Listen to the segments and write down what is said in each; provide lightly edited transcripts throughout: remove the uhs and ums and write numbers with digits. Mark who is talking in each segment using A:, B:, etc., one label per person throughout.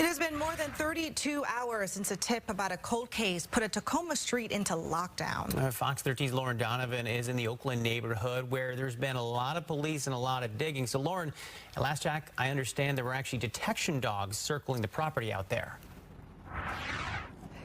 A: It has been more than 32 hours since a tip about a cold case put a Tacoma street into lockdown.
B: Fox 13's Lauren Donovan is in the Oakland neighborhood where there's been a lot of police and a lot of digging. So, Lauren, at last check, I understand there were actually detection dogs circling the property out there.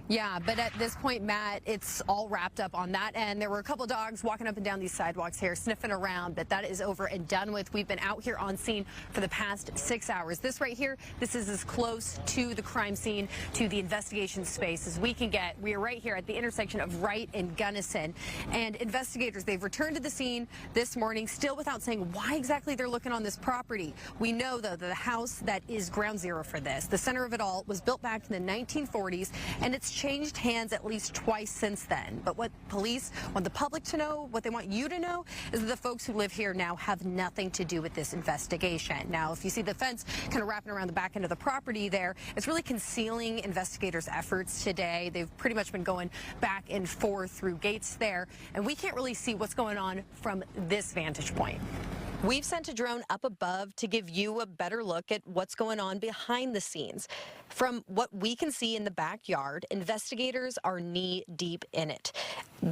C: Yeah, but at this point, Matt, it's all wrapped up on that end. There were a couple dogs walking up and down these sidewalks here, sniffing around, but that is over and done with. We've been out here on scene for the past 6 hours. This right here, this is as close to the crime scene, to the investigation space as we can get. We are right here at the intersection of Wright and Gunnison. And investigators, they've returned to the scene this morning, still without saying why exactly they're looking on this property. We know, though, that the house that is ground zero for this, the center of it all, was built back in the 1940s, and it's changed hands at least twice since then. But what police want the public to know, what they want you to know, is that the folks who live here now have nothing to do with this investigation. Now, if you see the fence kind of wrapping around the back end of the property there, it's really concealing investigators' efforts today. They've pretty much been going back and forth through gates there, and we can't really see what's going on from this vantage point. We've sent a drone up above to give you a better look at what's going on behind the scenes. From what we can see in the backyard, investigators are knee-deep in it,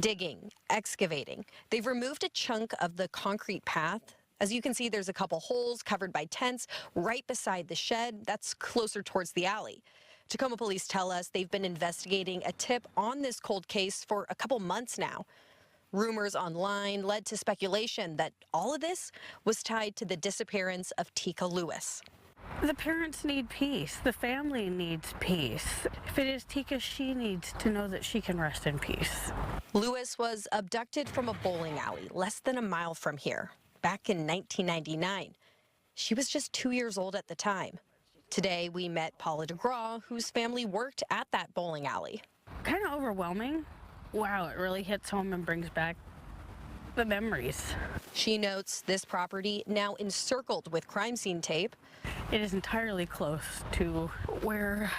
C: digging, excavating. They've removed a chunk of the concrete path. As you can see, there's a couple holes covered by tents right beside the shed. That's closer towards the alley. Tacoma police tell us they've been investigating a tip on this cold case for a couple months now. Rumors online led to speculation that all of this was tied to the disappearance of Teekah Lewis.
D: The parents need peace. The family needs peace. If it is Teekah, she needs to know that she can rest in peace.
C: Lewis was abducted from a bowling alley less than a mile from here back in 1999. She was just 2 years old at the time. Today, we met Paula DeGraw, whose family worked at that bowling alley.
D: Kind of overwhelming. Wow, it really hits home and brings back the memories.
C: She notes this property now encircled with crime scene tape.
D: It is entirely close to where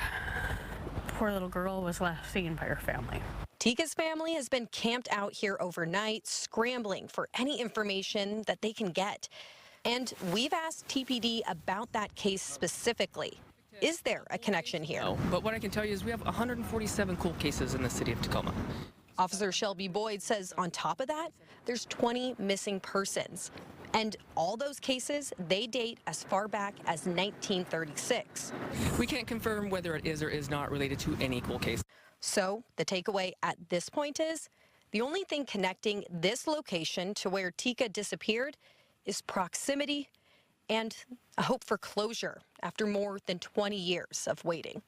D: poor little girl was last seen by her family.
C: Teekah's family has been camped out here overnight, scrambling for any information that they can get. And we've asked TPD about that case specifically. Is there a connection here?
E: No, but what I can tell you is we have 147 cold cases in the city of Tacoma.
C: Officer Shelby Boyd says on top of that, there's 20 missing persons. And all those cases, they date as far back as 1936.
E: We can't confirm whether it is or is not related to any cold case.
C: So the takeaway at this point is the only thing connecting this location to where Teekah disappeared is proximity and a hope for closure after more than 20 years of waiting.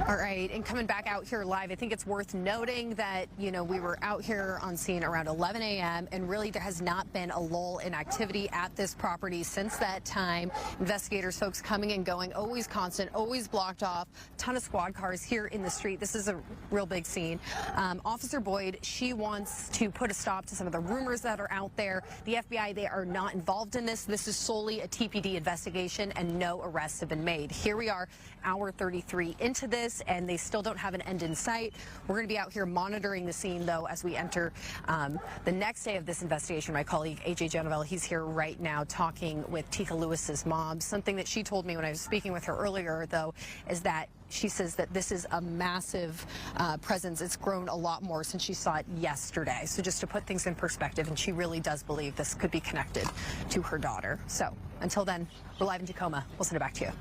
C: All right, and coming back out here live, I think it's worth noting that, we were out here on scene around 11 a.m. and really there has not been a lull in activity at this property since that time. Investigators, folks coming and going, always constant, always blocked off. Ton of squad cars here in the street. This is a real big scene. Officer Boyd, she wants to put a stop to some of the rumors that are out there. The FBI, they are not involved in this. This is solely a TPD investigation and no arrests have been made. Here we are, hour 33 into this, and they still don't have an end in sight. We're going to be out here monitoring the scene, though, as we enter the next day of this investigation. My colleague, A.J. Genovel, he's here right now talking with Teekah Lewis's mom. Something that she told me when I was speaking with her earlier, though, is that she says that this is a massive presence. It's grown a lot more since she saw it yesterday. So just to put things in perspective, and she really does believe this could be connected to her daughter. So until then, we're live in Tacoma. We'll send it back to you.